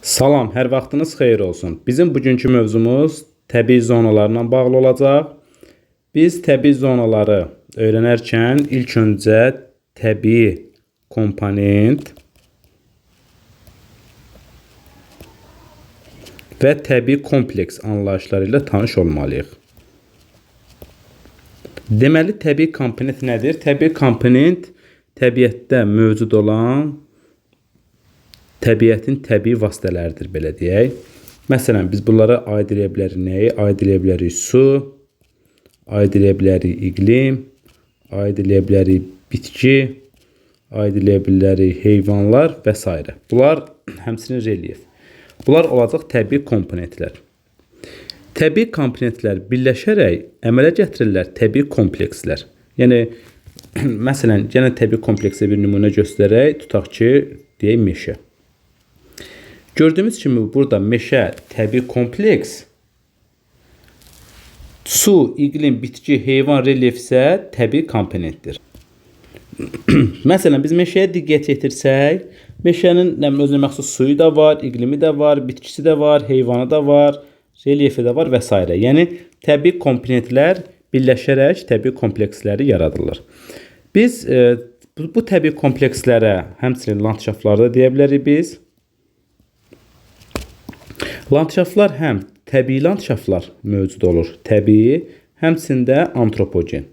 Salam, hər vaxtınız xeyir olsun. Bizim bugünkü mövzumuz təbii zonalarla bağlı olacaq. Biz təbii zonaları öyrənərkən ilk öncə təbii komponent və təbii kompleks anlayışları ilə tanış olmalıyıq. Deməli, təbii komponent nədir? Təbii komponent təbiətdə mövcud olan təbiətin təbii vasitələridir, belə deyək. Məsələn, biz bunlara aid eləyə bilərik nəyi? Aid eləyə bilərik su, aid eləyə bilərik iqlim, aid eləyə bilərik bitki, aid eləyə bilərik heyvanlar və s. Bunlar həmçinin relyef. Bunlar olacaq təbii komponentlər. Təbii komponentlər birləşərək əmələ gətirirlər təbii komplekslər. Yəni, məsələn, yenə təbii kompleksə bir nümunə göstərək, tutaq ki, deyək meşə. Gördüyümüz kimi burada meşə təbii kompleks, su, iqlim, bitki, heyvan, relyef isə təbii komponentdir. Məsələn, biz meşəyə diqqət yetirsək, meşənin özünə məxsus suyu da var, iqlimi də var, bitkisi də var, heyvanı da var, relyefi də var və s. Yəni, təbii komponentlər birləşərək təbii kompleksləri yaradırlar. Biz bu təbii komplekslərə həmçinin landşaftlarda deyə bilərik biz. Landşaftlar həm təbii landşaftlar mövcud olur, təbii, həmçində antropogen.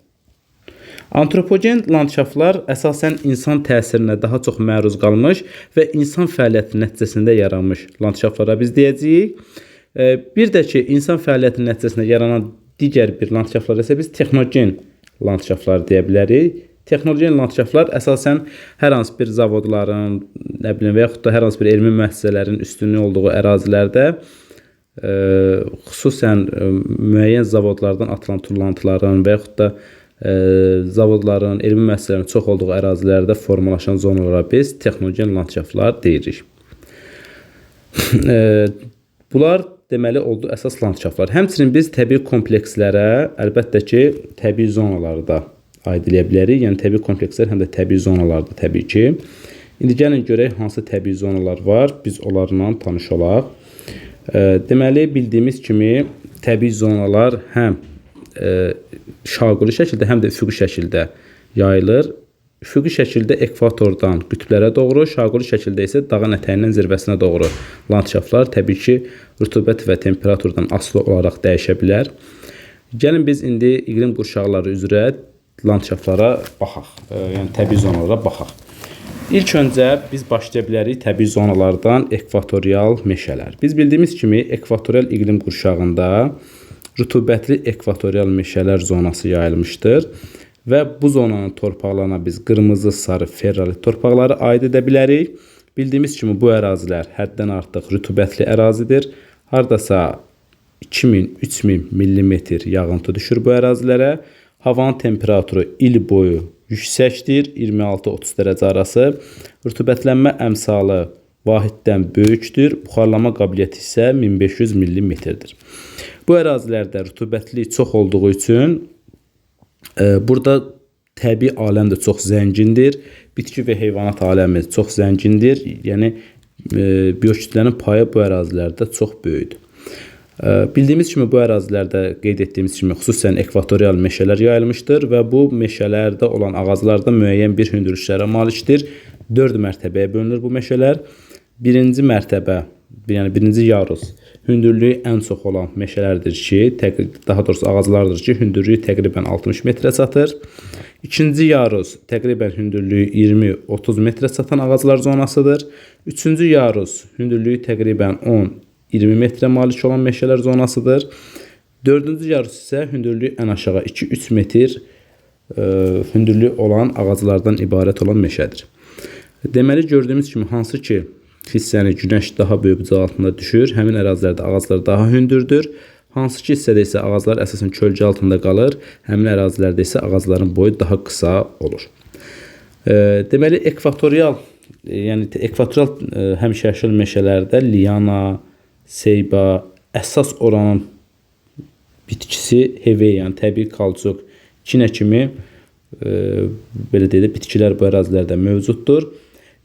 Antropogen landşaftlar əsasən insan təsirinə daha çox məruz qalmış və insan fəaliyyəti nəticəsində yaranmış landşaftlara biz deyəcəyik. Bir də ki, insan fəaliyyəti nəticəsində yaranan digər bir landşaftlar isə biz texnogen landşaftlar deyə bilərik. Texnogen landşaftlar əsasən hər hansı bir zavodların, və yaxud da hər hansı bir elmi müəssisələrin üstünlüyü olduğu ərazilərdə xüsusən müəyyən zavodlardan atılan tullantıların və yaxud da zavodların, elmi müəssisələrin çox olduğu ərazilərdə formalaşan zonalara biz texnogen landşaftlar deyirik. Bunlar deməli oldu əsas landşaftlar. Həmçinin biz təbii komplekslərə əlbəttə ki, təbii zonaları da aid eləyə bilərik. Yəni, təbii komplekslər həm də təbii zonalardır təbii ki. İndi gəlin görək hansı təbii zonalar var, biz onlarla tanış olaq. Deməli, bildiyimiz kimi təbii zonalar həm şaquli şəkildə, həm də üfüqi şəkildə yayılır. Üfüqi şəkildə ekvatordan qütblərə doğru, şaquli şəkildə isə dağın ətəyindən zirvəsinə doğru landşaftlar təbii ki, rütubət və temperaturdan asılı olaraq dəyişə bilər. Gəlin biz indi iqlim qurşaqları üzrə landşaftlara baxaq, yəni təbii zonalara baxaq. İlk öncə biz başlaya bilərik təbii zonalardan ekvatorial meşələr. Biz bildiyimiz kimi ekvatorial iqlim qurşağında rütubətli ekvatorial meşələr zonası yayılmışdır və bu zonanın torpaqlarına biz qırmızı, sarı, ferralit torpaqları aid edə bilərik. Bildiyimiz kimi bu ərazilər həddən artıq rütubətli ərazidir. Hardasa 2000-3000 millimetr yağıntı düşür bu ərazilərə. Havanın temperaturu il boyu yüksəkdir, 26-30 dərəcə arası. Rütubətlənmə əmsalı vahiddən böyükdür, buxarlama qabiliyyəti isə 1500 millimetrdir. Bu ərazilərdə rütubətlilik çox olduğu üçün burada təbii aləm də çox zəngindir, bitki və heyvanat aləmi çox zəngindir, yəni biokütlənin payı bu ərazilərdə çox böyükdür. Bildiyimiz kimi bu ərazilərdə qeyd etdiyimiz kimi xüsusən ekvatorial meşələr yayılmışdır və bu meşələrdə olan ağaclarda müəyyən bir hündürlüklərə malikdir. 4 mərtəbəyə bölünür bu meşələr. Birinci mərtəbə, yəni birinci yarus hündürlüyü ən çox olan meşələrdir ki, daha doğrusu ağaclardır ki, hündürlüyü təqribən 60 metrə çatır. İkinci yarus təqribən hündürlüyü 20-30 metrə çatan ağaclar zonasıdır. Üçüncü yarus hündürlüyü təqribən 10-20 metrə malik olan meşələr zonasıdır. Dördüncü yarus isə hündürlüyü ən aşağı 2-3 metr hündürlüyü olan ağaclardan ibarət olan meşədir. Deməli, gördüyümüz kimi hansı ki hissəni günəş daha böyük bucaq altında düşür, həmin ərazilərdə ağaclar daha hündürdür. Hansı ki hissədə isə ağaclar əsasən kölgə altında qalır, həmin ərazilərdə isə ağacların boyu daha qısa olur. Deməli, ekvatorial həmişəyaşıl meşələrdə liana, seyba, əsas oranın bitkisi heve, yəni təbii kalçuq, kinə kimi belə deyək, bitkilər bu ərazilərdə mövcuddur.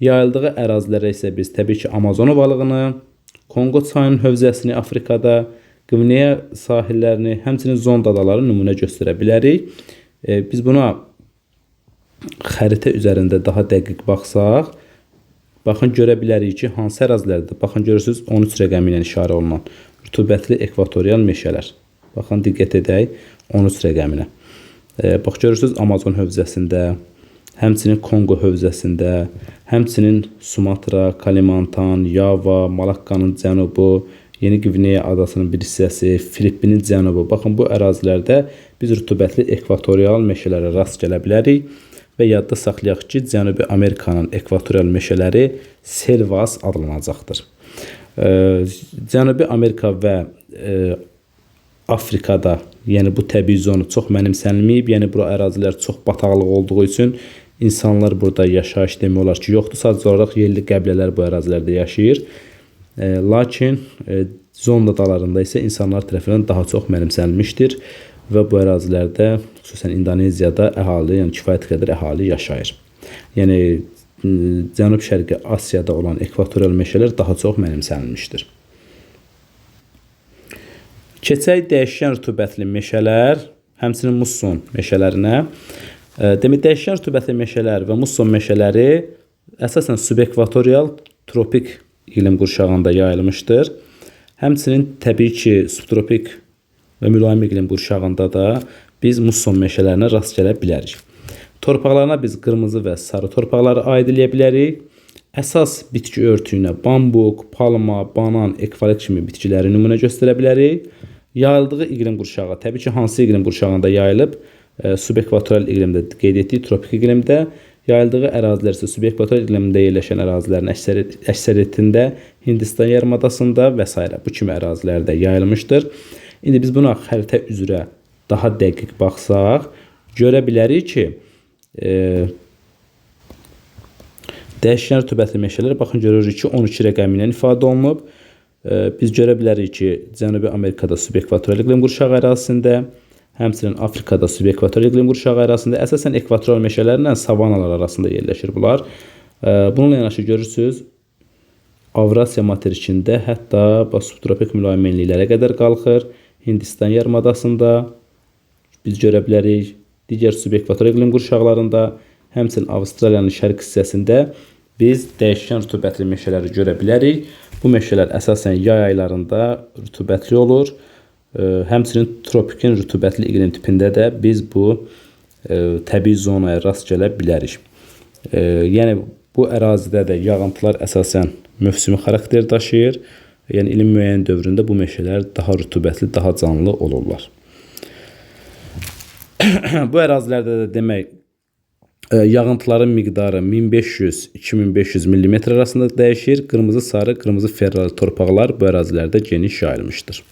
Yayıldığı ərazilərə isə biz təbii ki Amazon ovalığını, Kongo çayının hövzəsini Afrikada, Qvineya sahillərini, həmçinin Zond adaları nümunə göstərə bilərik. Biz buna xəritə üzərində daha dəqiq baxsaq, baxın görə bilərik ki, hansı ərazilərdə, baxın görürsünüz 13 rəqəmi ilə işarə olunan rütubətli ekvatorial meşələr. Baxın diqqət edək 13 rəqəminə. Bax görürsünüz Amazon hövzəsində, həmçinin Kongo hövzəsində, həmçinin Sumatra, Kalimantan, Yava, Malakkanın cənubu, Yeni Qvineya adasının bir hissəsi, Filippinin cənubu. Baxın bu ərazilərdə biz rütubətli ekvatorial meşələrə rast gələ bilərik və yadda saxlayaq ki, Cənubi Amerikanın ekvatorial meşələri selvas adlanacaqdır. Cənubi Amerika və Afrikada, yəni bu təbii zonu çox mənimsənilməyib, yəni bu ərazilər çox bataqlıq olduğu üçün insanlar burada yaşayış demək olar ki, yoxdur. Sadəcə olaraq yerli qəbilələr bu ərazilərdə yaşayır. Lakin Zond adalarında isə insanlar tərəfindən daha çox mənimsənilmişdir və bu ərazilərdə, xüsusən İndoneziyada əhali, yəni kifayət qədər əhali yaşayır. Yəni Cənub-Şərqi Asiyada olan ekvatorial meşələr daha çox mənimsənilmişdir. Keçək dəyişkən rütubətli meşələr, həmçinin musson meşələrinə. Demək, dəyişkən rütubətli meşələr və musson meşələri əsasən subekvatorial tropik iqlim qurşağında yayılmışdır. Həmçinin təbii ki, subtropik və mülayim iqlim qurşağında da biz musson meşələrinə rast gələ bilərik. Torpaqlarına biz qırmızı və sarı torpaqları aid edə bilərik. Əsas bitki örtüyünə bambuk, palma, banan, ekvalipt kimi bitkiləri nümunə göstərə bilərik. Yayıldığı iqlim qurşağı, təbii ki, hansı iqlim qurşağında yayılıb? Subekvatorial iqlimdə qeyd etdik, tropik iqlimdə. Yayıldığı ərazilər isə subekvatorial iqlimdə yerləşən ərazilərin əksəriyyətində Hindistan yarımadasında və s. bu kimi ərazilərdə yayılmışdır. İndi biz buna xəritə üzrə daha dəqiq baxsaq, görə bilərik ki, dəyişkən rütubətli meşələr, baxın görürük ki, 12 rəqəmi ilə ifadə olunub. Biz görə bilərik ki, Cənubi Amerikada subekvatorial iqlim qurşağı ərazisində, həmçinin Afrikada subekvatorial iqlim qurşağı ərazisində, əsasən ekvatorial meşələrlə savanalar arasında yerləşir bunlar. Bununla yanaşı görürsünüz, Avrasiya materikində hətta subtropik mülayimliklərə qədər qalxır. Hindistan yarımadasında biz görə bilərik, digər subekvatorial iqlim qurşaqlarında, həmçinin Avstraliyanın şərq hissəsində biz dəyişkən rütubətli meşələri görə bilərik. Bu meşələr əsasən yay aylarında rütubətli olur. Həmçinin tropikin rütubətli iqlim tipində də biz bu təbii zonaya rast gələ bilərik. Yəni bu ərazidə də yağıntılar əsasən mövsümi xarakter daşıyır. Yəni ilin müəyyən dövründə bu meşələr daha rütubətli, daha canlı olurlar. Bu ərazilərdə də demək yağıntıların miqdarı 1500-2500 mm arasında dəyişir. Qırmızı, sarı, qırmızı ferrari torpaqlar bu ərazilərdə geniş yayılmışdır.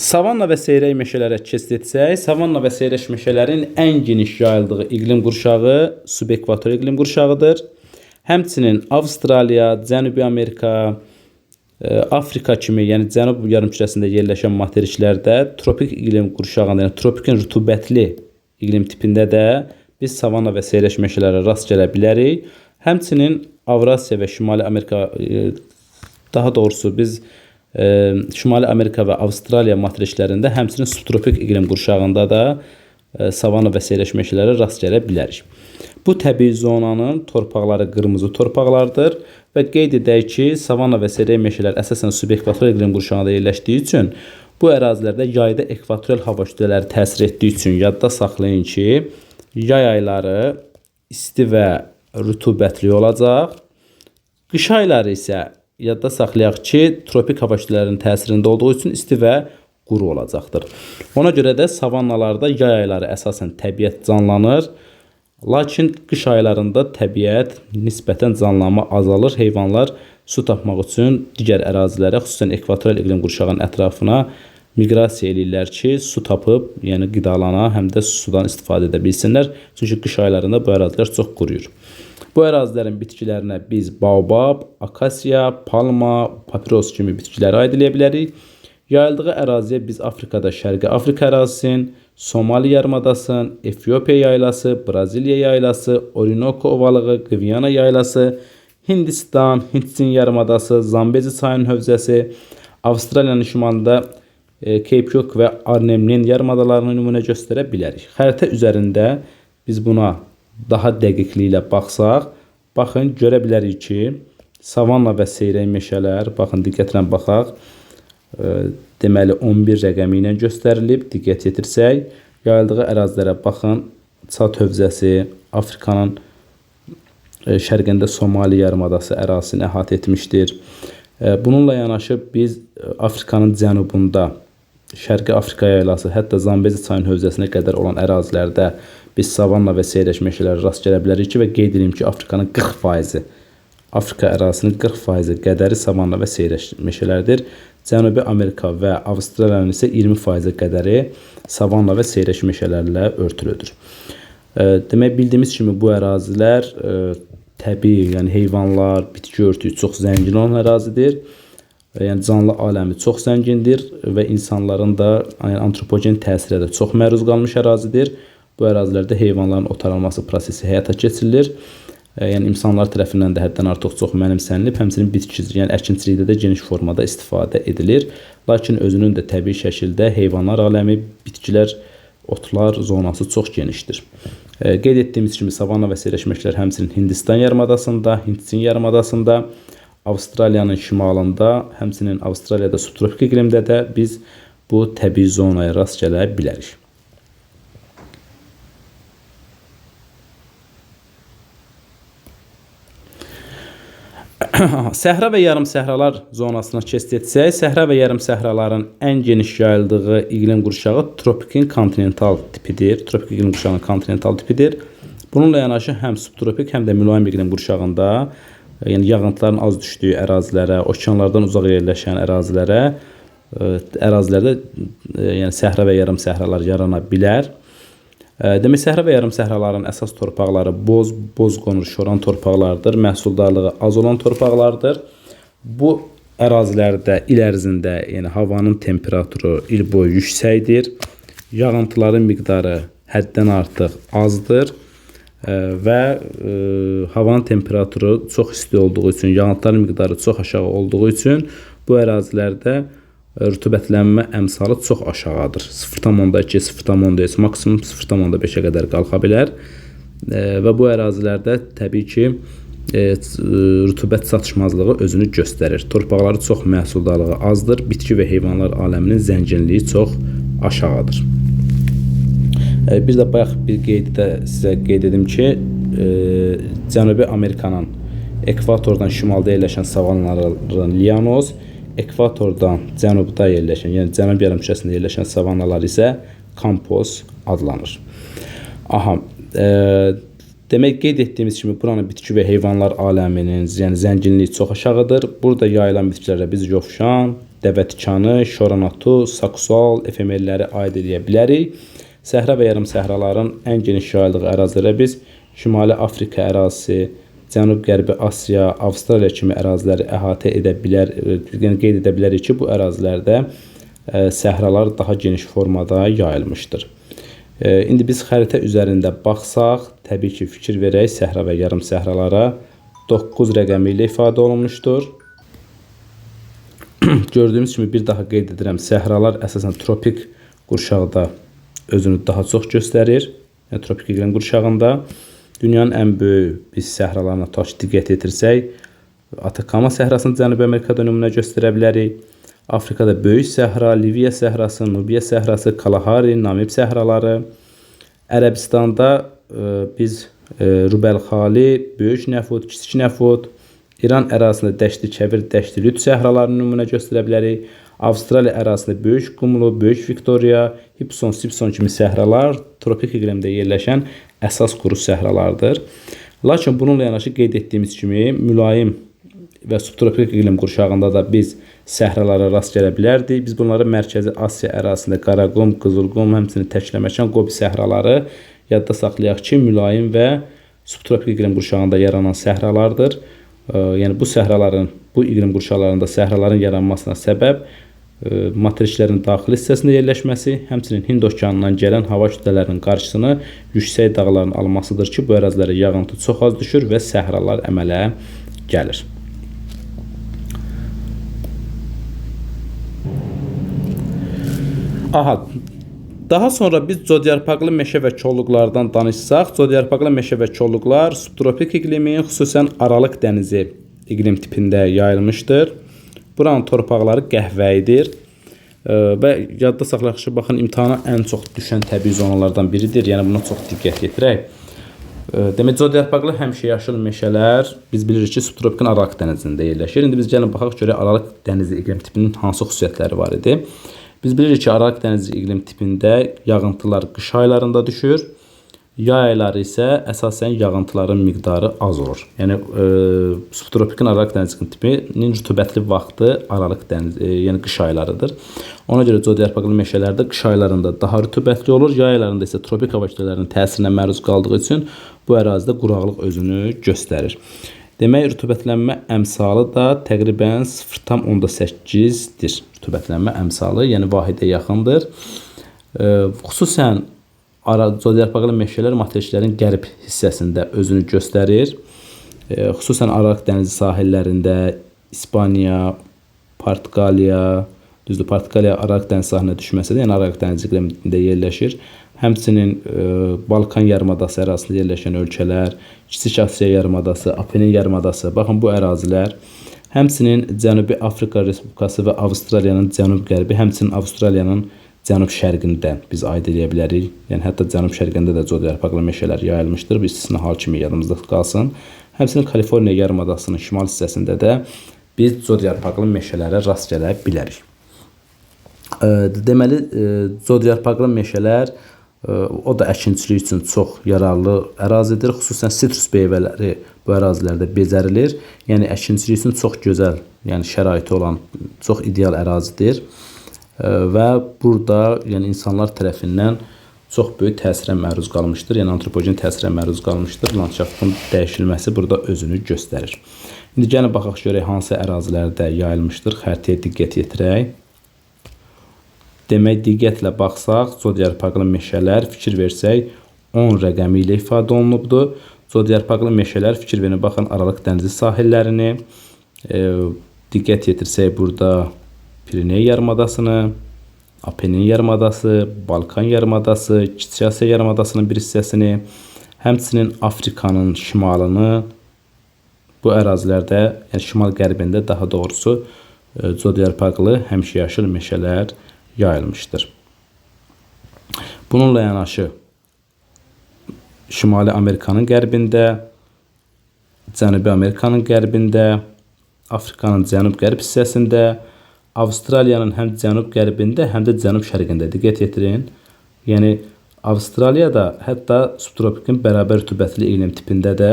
Savanna və seyrək meşələrə keçid etsək, savanna və seyrək meşələrin ən geniş yayıldığı iqlim qurşağı subekvatorial iqlim qurşağıdır. Həmçinin Avstraliya, Cənubi Amerika, Afrika kimi, yəni Cənub yarımkürəsində yerləşən materiklərdə tropik iqlim qurşağında, yəni tropikin rütubətli iqlim tipində də biz savanna və seyrək meşələrə rast gələ bilərik. Həmçinin Avrasiya və Şimali Amerika, daha doğrusu biz Şimali Amerika və Avstraliya materiklərində həmçinin subtropik iqlim qurşağında da savanna və seyrək meşələrə rast gələ bilərik. Bu təbii zonanın torpaqları qırmızı torpaqlardır və qeyd edək ki, savanna və seyrək meşələr əsasən subekvatorial iqlim qurşağında yerləşdiyi üçün bu ərazilərdə yayda ekvatorial hava kütlələri təsir etdiyi üçün yadda saxlayın ki, yay ayları isti və rütubətli olacaq. Qış ayları isə yadda saxlayaq ki, tropik hava kütlələrinin təsirində olduğu üçün isti və quru olacaqdır. Ona görə də savannalarda yay ayları əsasən təbiət canlanır. Lakin qış aylarında təbiət nisbətən canlanma azalır. Heyvanlar su tapmaq üçün digər ərazilərə, xüsusən ekvatorial iqlim qurşağının ətrafına miqrasiya edirlər ki, su tapıb, yəni qidalana, həm də sudan istifadə edə bilsinlər. Çünki qış aylarında bu ərazilər çox quruyur. Bu ərazilərin bitkilərinə biz baobab, akasiya, palma, papiros kimi bitkiləri aid edə bilərik. Yayıldığı əraziyə biz Afrikada Şərqi Afrika ərazisini, Somali yarımadasını, Efiopiya yaylası, Braziliya yaylası, Orinoco ovalığı, Gviana yaylası, Hindistan, Hint-Çin yarımadası, Zambezi çayının hövzəsi, Avstraliyanın şimalında Cape York və Arnhem yarımadalarını nümunə göstərə bilərik. Xəritə üzərində biz buna daha dəqiqliklə baxsaq, baxın, görə bilərik ki, savanna və seyrək meşələr, baxın, diqqətlə baxaq, deməli 11 rəqəmi ilə göstərilib, diqqət yetirsək, yayıldığı ərazilərə baxın, Çad hövzəsi, Afrikanın şərqində Somali yarımadası ərazisini əhatə etmişdir. Bununla yanaşı biz Afrikanın cənubunda, Şərqi Afrika yaylası, hətta Zambezi çayının hövzəsinə qədər olan ərazilərdə biz savanna və seyrək meşələrə rast gələ bilərik ki, və qeyd edeyim ki, Afrikanın 40%, Afrika ərazisinin 40% qədəri savanna və seyrək meşələrdir. Cənubi Amerika və Avstraliyanın isə 20% qədəri savanna və seyrək meşələrlə örtülüdür. Demək, bildiyimiz kimi bu ərazilər təbii, yəni heyvanlar, bitki örtüyü çox zəngin olan ərazidir. Yəni canlı aləmi çox zəngindir və insanların da antropogen təsirə də çox məruz qalmış ərazidir. Bu ərazilərdə heyvanların otarılması prosesi həyata keçirilir. Yəni insanlar tərəfindən də həddən artıq çox mənimsənilib, həmçinin bitkicilik, yəni əkinçilikdə də geniş formada istifadə edilir. Lakin özünün də təbii şəkildə heyvanlar aləmi, bitkilər, otlar zonası çox genişdir. Qeyd etdiyimiz kimi savanna və seyrək meşələr həmçinin Hindistan yarımadasında, Hint-Çin yarımadasında, Avstraliyanın şimalında, həmçinin Avstraliyada subtropik iqlimdə də biz bu təbii zonaya rast gələ bilərik. Səhra və yarım səhralar zonasına keçid etsək, səhra və yarım səhraların ən geniş yayıldığı iqlim qurşağı tropikin kontinental tipidir. Tropik iqlim qurşağının kontinental tipidir. Bununla yanaşı həm subtropik, həm də mülayim iqlim qurşağında, yəni yağıntıların az düşdüyü ərazilərə, okeanlardan uzaq yerləşən ərazilərdə yəni səhra və yarım səhralar yarana bilər. Demək, səhra və yarım səhraların əsas torpaqları boz qonur, şoran torpaqlardır, məhsuldarlığı az olan torpaqlardır. Bu ərazilərdə il ərzində yəni havanın temperaturu il boyu yüksəkdir, yağıntıların miqdarı həddən artıq azdır və havanın temperaturu çox isti olduğu üçün, yağıntıların miqdarı çox aşağı olduğu üçün bu ərazilərdə rütubətlənmə əmsalı çox aşağıdır. 0,2, 0,3, maksimum 0,5-ə qədər qalxa bilər və bu ərazilərdə təbii ki, rütubət çatışmazlığı özünü göstərir. Torpaqları çox məhsuldarlığı azdır, bitki və heyvanlar aləminin zənginliyi çox aşağıdır. Bir də bayaq bir qeyddə sizə qeyd edim ki, Cənubi Amerikanın ekvatordan şimalda yerləşən savannaların lianoz, ekvatordan cənubda yerləşən, yəni cənub yarımkürəsində yerləşən savannalar isə kampoz adlanır. Demək, qeyd etdiyimiz kimi buranın bitki və heyvanlar aləminin yəni zənginliyi çox aşağıdır. Burada yayılan bitkilərə biz yovşan, dəvətikanı, şoranatu, saksal, efemerləri aid edə bilərik. Səhra və yarım səhraların ən geniş yayıldığı ərazilərə biz Şimali Afrika ərazisi, Cənub-Qərbi Asiya, Avstraliya kimi əraziləri əhatə edə bilər, yəni qeyd edə bilərik ki, bu ərazilərdə səhralar daha geniş formada yayılmışdır. İndi biz xəritə üzərində baxsaq, təbii ki, fikir verək, səhra və yarım səhralara 9 rəqəmi ilə ifadə olunmuşdur. Gördüyümüz kimi bir daha qeyd edirəm, səhralar əsasən tropik qurşaqda özünü daha çox göstərir, yəni tropik iqlim qurşağında. Dünyanın ən böyük biz səhralarına diqqət etirsək, Atakama səhrasını Cənubi Amerikada nümunə göstərə bilərik. Afrikada böyük səhra, Liviya səhrası, Nubiya səhrası, Kalahari, Namib səhraları. Ərəbistanda biz Rubəlxali, Böyük Nəfud, Kiçik Nəfud, İran ərazisində Dəşti Kəbir, Dəşti Lüt səhralarını nümunə göstərə bilərik. Avstraliya ərazisində Böyük Qumlu, Böyük Viktoriya, Hipson, Sipson kimi səhralar tropik iqlimdə yerləşən əsas quru səhralardır. Lakin bununla yanaşı qeyd etdiyimiz kimi mülayim və subtropik iqlim qurşağında da biz səhralara rast gələ bilərdik. Biz bunları Mərkəzi Asiya ərazisində Qaraqum, Qızılqum, həmçinin Təkləməkan, Qobi səhraları yadda saxlayaq ki, mülayim və subtropik iqlim qurşağında yaranan səhralardır. Yəni bu səhraların, bu iqlim qurşaqlarında səhraların yaranmasına səbəb materiklərin daxili hissəsində yerləşməsi, həmçinin Hind okeanından gələn hava kütlələrinin qarşısını yüksək dağların almasıdır ki, bu ərazilərə yağıntı çox az düşür və səhralar əmələ gəlir. Aha, daha sonra biz codyarpaqlı meşə və kolluqlardan danışsaq, codyarpaqlı meşə və kolluqlar subtropik iqlimin, xüsusən Aralıq dənizi iqlim tipində yayılmışdır. Buranın torpaqları qəhvəyidir və yadda saxlayaq ki, baxın, imtahana ən çox düşən təbii zonalardan biridir. Yəni buna çox diqqət yetirək. Demək, codyarpaqlı həmişəyaşıl meşələr biz bilirik ki, subtropik Aralıq dənizində yerləşir. İndi biz gəlin baxaq görək Aralıq dənizi iqlim tipinin hansı xüsusiyyətləri var idi. Biz bilirik ki, Aralıq dənizi iqlim tipində yağıntılar qış aylarında düşür. Yay ayları isə əsasən yağıntıların miqdarı az olur. Yəni subtropikin Aralıq dənizi iqlim tipinin rütubətli vaxtı Aralıq dənizi, yəni qış aylarıdır. Ona görə codyarpaqlı meşələrdə qış aylarında daha rütubətli olur. Yay aylarında isə tropik hava kütlələrinin təsirinə məruz qaldığı üçün bu ərazidə quraqlıq özünü göstərir. Demək, rütubətlənmə əmsalı da təqribən 0,8-dir. Rütubətlənmə əmsalı, yəni vahidə yaxındır. Xüsusən codyarpaqlı meşələr materiklərin qərb hissəsində özünü göstərir. Xüsusən Aralıq dənizi sahillərində İspaniya, Portuqaliya, düzdür, Portuqaliya Aralıq dənizi sahilinə düşməsə də, yəni Aralıq dənizi iqlimində yerləşir. Həmçinin Balkan yarımadası ərazisində yerləşən ölkələr, Kiçik Asiya yarımadası, Apenin yarımadası, baxın bu ərazilər, həmçinin Cənubi Afrika Respublikası və Avstraliyanın cənub-qərbi, həmçinin Avstraliyanın cənub-şərqində biz aid edə bilərik. Yəni hətta cənub-şərqində də codyarpaqlı meşələr yayılmışdır. Bu istisna hal kimi yadımızda qalsın. Həmçinin Kaliforniya yarımadasının şimal hissəsində də biz codyarpaqlı meşələrə rast gələ bilərik. Deməli, codyarpaqlı meşələr o da əkinçilik üçün çox yararlı ərazidir. Xüsusən sitrus meyvələri bu ərazilərdə becərilir. Yəni əkinçilik üçün çox gözəl, yəni şəraiti olan çox ideal ərazidir. Və burada yəni insanlar tərəfindən çox böyük təsirə məruz qalmışdır. Yəni antropogen təsirə məruz qalmışdır. Landşaftın dəyişilməsi burada özünü göstərir. İndi gəlin baxaq görək hansı ərazilərdə yayılmışdır. Xəritəyə diqqət yetirək. Demək, diqqətlə baxsaq, codyarpaqlı meşələr fikir versək 10 rəqəmi ilə ifadə olunubdur. Codyarpaqlı meşələr fikir verin, baxın Aralıq dənizi sahillərini, diqqət yetirsək burada Piriney yarımadasını, Apenin yarımadası, Balkan yarımadası, Kiçik Asiya yarımadasının bir hissəsini, həmçinin Afrikanın şimalını bu ərazilərdə, yəni şimal qərbində daha doğrusu codyarpaqlı həmişəyaşıl meşələr yayılmışdır. Bununla yanaşı Şimali Amerikanın qərbində, Cənubi Amerikanın qərbində, Afrikanın cənub-qərb hissəsində, Avstraliyanın həm cənub-qərbində, həm də cənub-şərqində diqqət yetirin. Yəni Avstraliyada hətta subtropikin bərabər rütubətli iqlim tipində də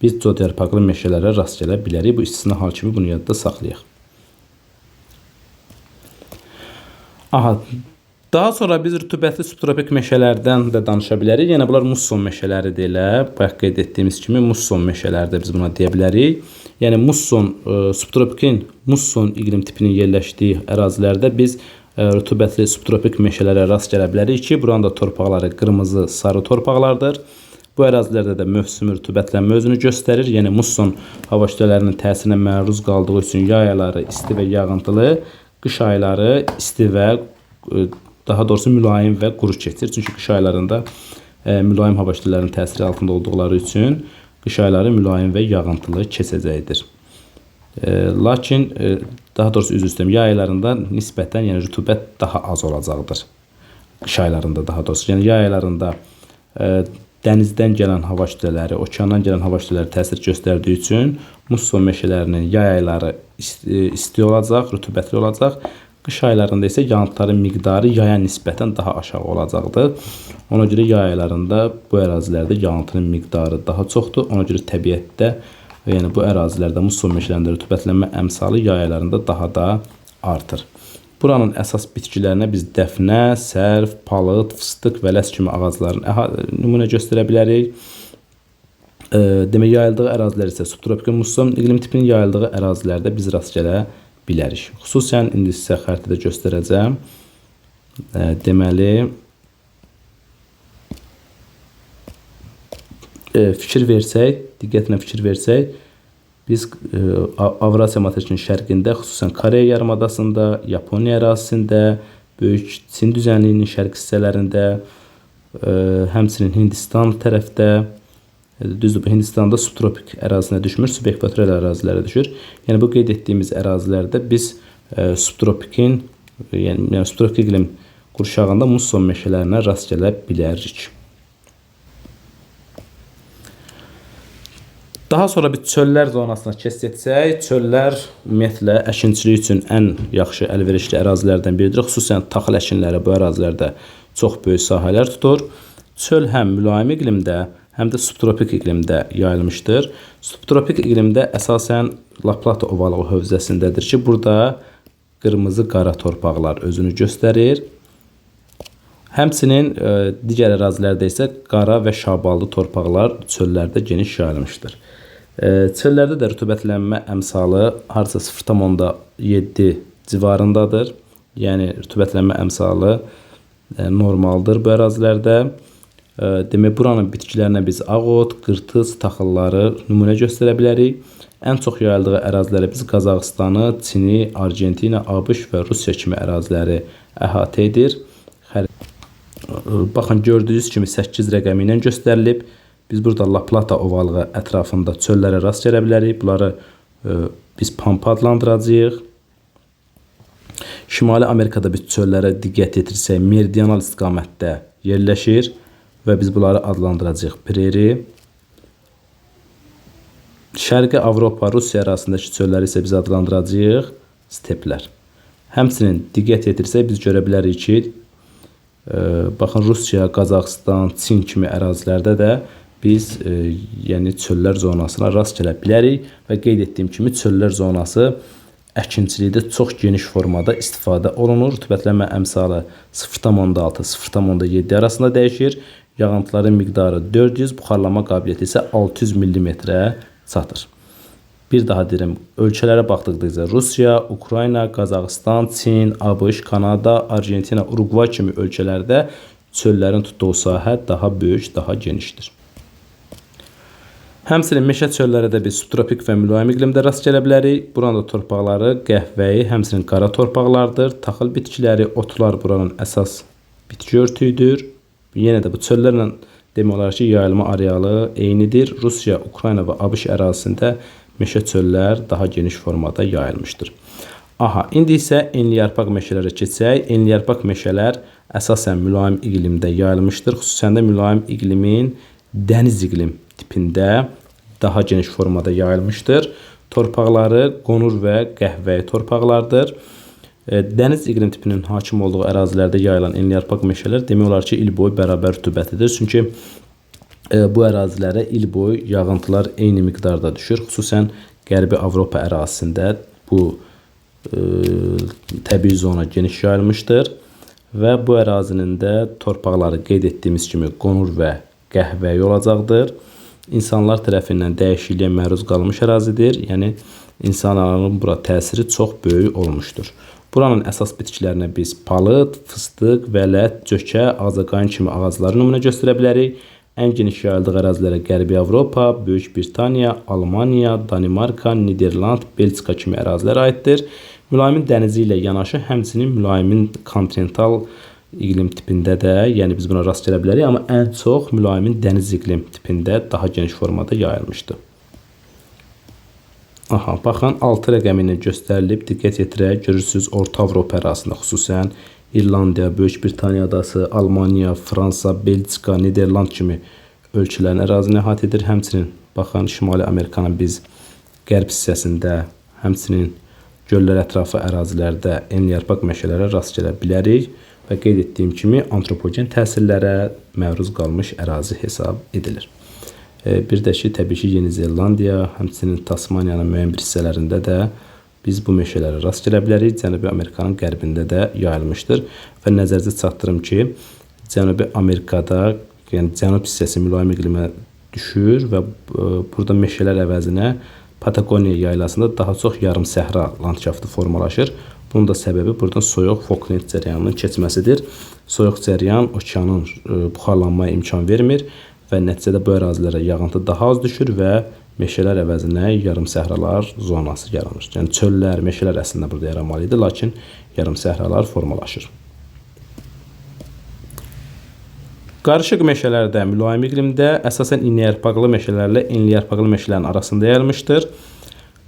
biz codyarpaqlı meşələrə rast gələ bilərik. Bu istisna hal kimi bunu yadda saxlayaq. Aha, daha sonra biz rütubətli subtropik meşələrdən də danışa bilərik. Yəni bunlar musson meşələridir elə. Bayaq qeyd etdiyimiz kimi musson meşələri də biz buna deyə bilərik. Yəni musson, subtropikin musson iqlim tipinin yerləşdiyi ərazilərdə biz rütubətli subtropik meşələrə rast gələ bilərik ki, buranın da torpaqları qırmızı, sarı torpaqlardır. Bu ərazilərdə də mövsümi rütubətlənmə özünü göstərir. Yəni musson hava kütlələrinin təsirinə məruz qaldığı üçün yay ayları isti və yağıntılı, qış ayları isti və daha doğrusu mülayim və quru keçir. Çünki qış aylarında mülayim hava kütlələrinin təsiri altında olduqları üçün qış ayları mülayim və yağıntılı keçəcəkdir. Lakin daha doğrusu üzr istəyirəm, yay aylarında nisbətən yəni rütubət daha az olacaqdır. Qış aylarında daha doğrusu. Yəni yay aylarında dənizdən gələn hava kütlələri, okeandan gələn hava kütlələri təsir göstərdiyi üçün musson meşələrinin yay ayları isti olacaq, rütubətli olacaq. Qış aylarında isə yağıntıların miqdarı yaya nisbətən daha aşağı olacaqdır. Ona görə yay aylarında bu ərazilərdə yağıntının miqdarı daha çoxdur. Ona görə təbiətdə, yəni bu ərazilərdə musson meşələrində rütubətlənmə əmsalı yay aylarında daha da artır. Buranın əsas bitkilərinə biz dəfnə, sərv, palıd, fıstıq və ləs kimi ağacların nümunə göstərə bilərik. Demək, yayıldığı ərazilər isə subtropik musson iqlim tipinin yayıldığı ərazilərdə biz rast gələ bilərik. Xüsusən indi sizə xəritədə göstərəcəm. Deməli, fikir versək, diqqətlə fikir versək, Biz Avrasiya materikinin şərqində, xüsusən Koreya yarımadasında, Yaponiya ərazisində, Böyük Çin düzənliyinin şərq hissələrində, həmçinin Hindistan tərəfdə, düzdür, bu Hindistanda subtropik ərazisinə düşmür, subekvatorial ərazilərə düşür. Yəni bu qeyd etdiyimiz ərazilərdə biz subtropikin, yəni subtropik iqlim qurşağında musson meşələrinə rast gələ bilərik. Daha sonra bir çöllər zonasına keçid etsək, çöllər ümumiyyətlə əkinçilik üçün ən yaxşı əlverişli ərazilərdən biridir. Xüsusən taxıl əkinləri bu ərazilərdə çox böyük sahələr tutur. Çöl həm mülayim iqlimdə, həm də subtropik iqlimdə yayılmışdır. Subtropik iqlimdə əsasən La Plata ovalığı hövzəsindədir ki, burada qırmızı qara torpaqlar özünü göstərir. Həmçinin digər ərazilərdə isə qara və şaballı torpaqlar çöllərdə geniş yayılmışdır. Çöllərdə də rütubətlənmə əmsalı harca 0,7 civarındadır. Yəni rütubətlənmə əmsalı normaldır bu ərazilərdə. Demək, buranın bitkilərinə biz ağot, qırtız, taxılları nümunə göstərə bilərik. Ən çox yayıldığı ərazilərə biz Qazaxıstanı, Çini, Argentina, ABŞ və Rusiya kimi əraziləri əhatə edir. Baxın, gördüyünüz kimi 8 rəqəmi ilə göstərilib. Biz burada La Plata ovalığı ətrafında çöllərə rast gələ bilərik. Bunları biz pampa adlandıracağıq. Şimali Amerikada biz çöllərə diqqət yetirsək, meridional istiqamətdə yerləşir və biz bunları adlandıracağıq preri. Şərqi Avropa, Rusiya arasındakı çölləri isə biz adlandıracağıq steplər. Həmçinin diqqət yetirsək, biz görə bilərik ki, baxın, Rusiya, Qazaxıstan, Çin kimi ərazilərdə də biz yəni çöllər zonasına rast gələ bilərik və qeyd etdiyim kimi çöllər zonası əkinçilikdə çox geniş formada istifadə olunur. Rütubətlənmə əmsalı 0,6-0,7 arasında dəyişir. Yağıntıların miqdarı 400, buxarlama qabiliyyəti isə 600 mm-ə çatır. Bir daha deyirəm, ölkələrə baxdıqda isə Rusiya, Ukrayna, Qazaxıstan, Çin, ABŞ, Kanada, Argentina, Uruguay kimi ölkələrdə çöllərin tutduğu sahə daha böyük, daha genişdir. Həmçinin meşə çölləri də biz subtropik və mülayim iqlimdə rast gələ bilərik. Buranın da torpaqları qəhvəyi, həmçinin qara torpaqlardır. Taxıl bitkiləri, otlar buranın əsas bitki örtüyüdür. Yenə də bu çöllərlə demək olar ki, yayılma arealı eynidir. Rusiya, Ukrayna və ABŞ ərazisində meşə çöllər daha geniş formada yayılmışdır. İndi isə enliyarpaq meşələrə keçək. Enliyarpaq meşələr əsasən mülayim iqlimdə yayılmışdır. Xüsusən də mülayim iqlimin dəniz iqlim tipində daha geniş formada yayılmışdır. Torpaqları qonur və qəhvəyi torpaqlardır. Dəniz iqlim tipinin hakim olduğu ərazilərdə yayılan enliyarpaq meşələr demək olar ki, il boyu bərabər rütubətidir. Çünki bu ərazilərə il boyu yağıntılar eyni miqdarda düşür. Xüsusən Qərbi Avropa ərazisində bu təbii zona geniş yayılmışdır və bu ərazinin də torpaqları qeyd etdiyimiz kimi qonur və qəhvəyi olacaqdır. İnsanlar tərəfindən dəyişikliyə məruz qalmış ərazidir. Yəni, insanların bura təsiri çox böyük olmuşdur. Buranın əsas bitkilərinə biz palıd, fıstıq, vələt, cökə, ağcaqayın kimi ağacları nümunə göstərə bilərik. Ən geniş yayıldığı ərazilərə Qərbi Avropa, Böyük Britaniya, Almaniya, Danimarka, Niderland, Belçika kimi ərazilər aiddir. Mülayimin dənizi ilə yanaşı, həmçinin mülayimin kontinental iqlim tipində də, yəni biz buna rast gələ bilərik, amma ən çox mülayimin dəniz iqlim tipində daha geniş formada yayılmışdır. Baxın, 6 rəqəmi ilə göstərilib, diqqət yetirək, görürsünüz, Orta Avropa ərazisində, xüsusən İrlandiya, Böyük Britaniya adası, Almaniya, Fransa, Belçika, Niderland kimi ölkələrin ərazini əhatə edir. Həmçinin, baxın, Şimali Amerikanın biz qərb hissəsində, həmçinin göllər ətrafı ərazilərdə enliyarpaq meşələrə rast gələ bilərik və qeyd etdiyim kimi antropogen təsirlərə məruz qalmış ərazi hesab edilir. Bir də ki, təbii ki, Yeni Zelandiya, həmçinin Tasmaniyanın müəyyən bir hissələrində də biz bu meşələrə rast gələ bilərik. Cənubi Amerikanın qərbində də yayılmışdır və nəzərinizə çatdırım ki, Cənubi Amerikada, yəni cənub hissəsi mülayim iqlimə düşür və burada meşələr əvəzinə Patagoniya yaylasında daha çox yarım səhra landşaftı formalaşır. Bunun da səbəbi buradan soyuq Falkland cəryanının keçməsidir. Soyuq cəryan okeanın buxarlanmaya imkan vermir və nəticədə bu ərazilərə yağıntı daha az düşür və meşələr əvəzinə yarım səhralar zonası yaranır. Yəni çöllər, meşələr əslində burada yaranmalı idi, lakin yarım səhralar formalaşır. Qarışıq meşələrdə, mülayim iqlimdə əsasən enliyarpaqlı meşələrlə enliyarpaqlı meşələrin arasında yayılmışdır.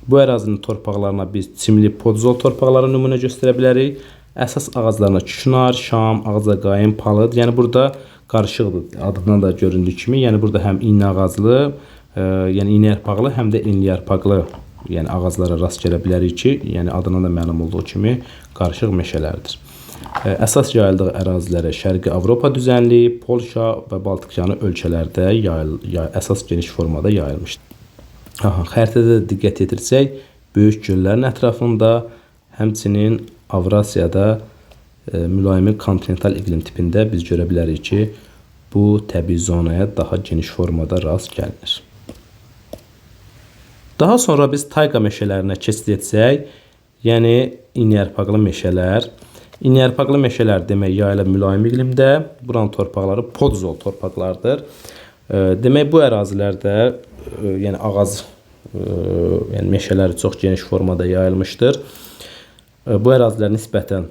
Bu ərazinin torpaqlarına biz çimli podzol torpaqları nümunə göstərə bilərik. Əsas ağaclarına küknar, şam, ağcaqayın, palıd. Yəni burada qarışıqdır. Adından da göründüyü kimi, yəni burada həm iynə ağaclı, yəni iynəyarpaqlı, həm də enliyarpaqlı, yəni ağaclara rast gələ bilərik ki, yəni adından da məlum olduğu kimi qarışıq meşələrdir. Əsas yayıldığı ərazilərə Şərqi Avropa düzənliyi, Polşa və Baltikyanı ölkələrdə əsas geniş formada yayılmışdır. Xəritədə diqqət yetirsək, böyük göllərin ətrafında, həmçinin Avrasiyada mülayim kontinental iqlim tipində biz görə bilərik ki, bu təbii zonaya daha geniş formada rast gəlinir. Daha sonra biz tayqa meşələrinə keçid etsək, yəni iynəyarpaqlı meşələr. İynəyarpaqlı meşələr demək yayılır mülayim iqlimdə, buranın torpaqları podzol torpaqlardır. Demək bu ərazilərdə yəni ağac, yəni meşələri çox geniş formada yayılmışdır. Bu ərazilər nisbətən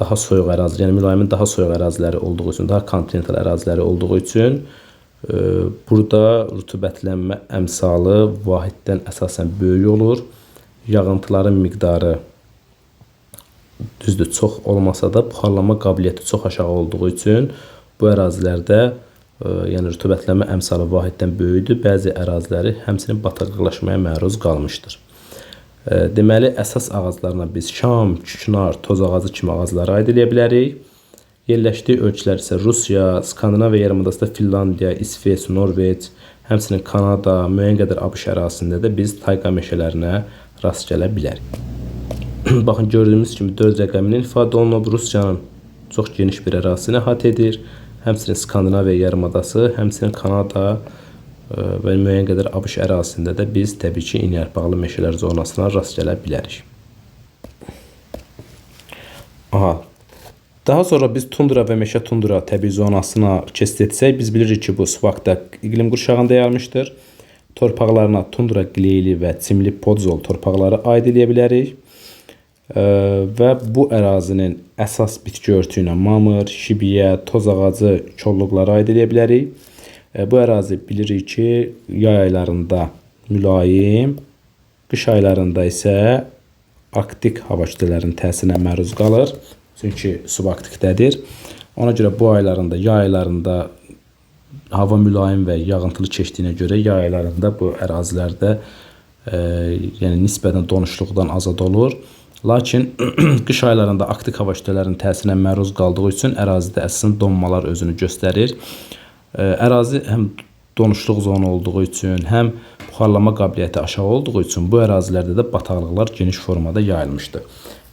daha soyuq ərazilər, yəni mülayimin daha soyuq əraziləri olduğu üçün, daha kontinental əraziləri olduğu üçün burada rütubətlənmə əmsalı vahiddən əsasən böyük olur. Yağıntıların miqdarı düzdür, çox olmasa da buxarlanma qabiliyyəti çox aşağı olduğu üçün bu ərazilərdə yəni rütubətlənmə əmsalı vahiddən böyükdür. Bəzi əraziləri həmçinin bataqlıqlaşmaya məruz qalmışdır. Deməli, əsas ağaclarına biz şam, küknar, toz ağacı kimi ağacları aid edə bilərik. Yerləşdiyi ölkələr isə Rusiya, Skandinaviya yarımadasında Finlandiya, İsveç, Norveç, həmçinin Kanada, müəyyən qədər ABŞ ərazisində də biz tayqa meşələrinə rast gələ bilərik. Baxın, gördüyümüz kimi 4 rəqəminin ifadə olunub. Rusiyanın çox geniş bir ərazisini əhatə edir. Həmçinin Skandinaviya yarımadası, həmçinin Kanada və müəyyən qədər ABŞ ərazisində də biz təbii ki, enliyarpaqlı meşələr zonasına rast gələ bilərik. Daha sonra biz tundra və meşə tundra təbii zonasına keçid etsək, biz bilirik ki, bu subaktak iqlim qurşağında yayılmışdır. Torpaqlarına tundra qleyli və çimli podzol torpaqları aid edə bilərik. Və bu ərazinin əsas bitki örtüyünə mamır, şibiyə, toz ağacı, kolluqları aid edə bilərik. Bu ərazi bilirik ki, yay aylarında mülayim, qış aylarında isə arktik hava kütlələrinin təsirinə məruz qalır. Çünki subarktikdədir. Ona görə bu aylarında, yay aylarında hava mülayim və yağıntılı keçdiyinə görə yay aylarında bu ərazilərdə yəni nisbətən donuşluqdan azad olur. Lakin qış aylarında arktik hava kütlələrinin təsirinə məruz qaldığı üçün ərazidə əsasən donmalar özünü göstərir. Ərazi həm donuşluq zonu olduğu üçün, həm buxarlanma qabiliyyəti aşağı olduğu üçün bu ərazilərdə də bataqlıqlar geniş formada yayılmışdır.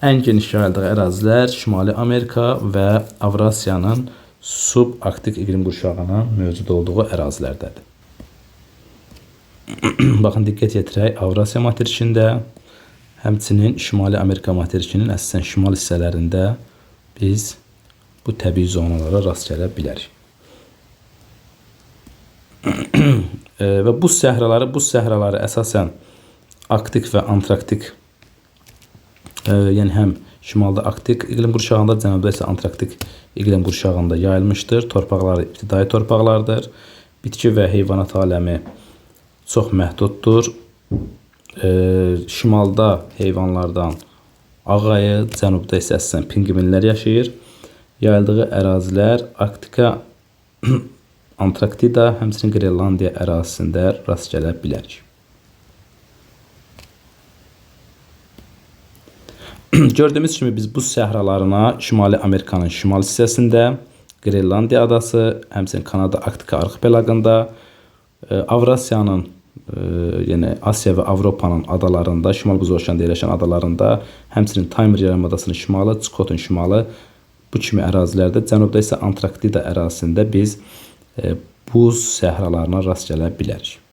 Ən geniş yayıldığı ərazilər Şimali Amerika və Avrasiyanın subarktik iqlim qurşağının mövcud olduğu ərazilərdədir. Baxın, diqqət yetirək, Avrasiya materikində, həmçinin Şimali Amerika materikinin əsasən şimal hissələrində biz bu təbii zonalara rast gələ bilərik. Və buz səhraları əsasən arktik və antraktik, yəni həm şimalda arktik iqlim qurşağında, cənubda isə antraktik iqlim qurşağında yayılmışdır. Torpaqları ibtidai torpaqlardır. Bitki və heyvanat aləmi çox məhduddur. Şimalda heyvanlardan ağayı, cənubda isə əsasən pinqvinlər yaşayır. Yayıldığı ərazilər Arktika, Antarktida, həmçinin Qrenlandiya ərazisində rast gələ bilərik. Gördüyümüz kimi biz buz səhralarına Şimali Amerikanın şimal hissəsində, Qrenlandiya adası, həmçinin Kanada Arktika arxipelagında, Avrasiyanın, yəni Asiya və Avropanın adalarında, Şimal Buz Okeanında yerləşən adalarında, həmçinin Taymır yarımadasının şimalı, Çukotun şimalı, bu kimi ərazilərdə, cənubda isə Antarktida ərazisində biz buz səhralarına rast gələ bilərik.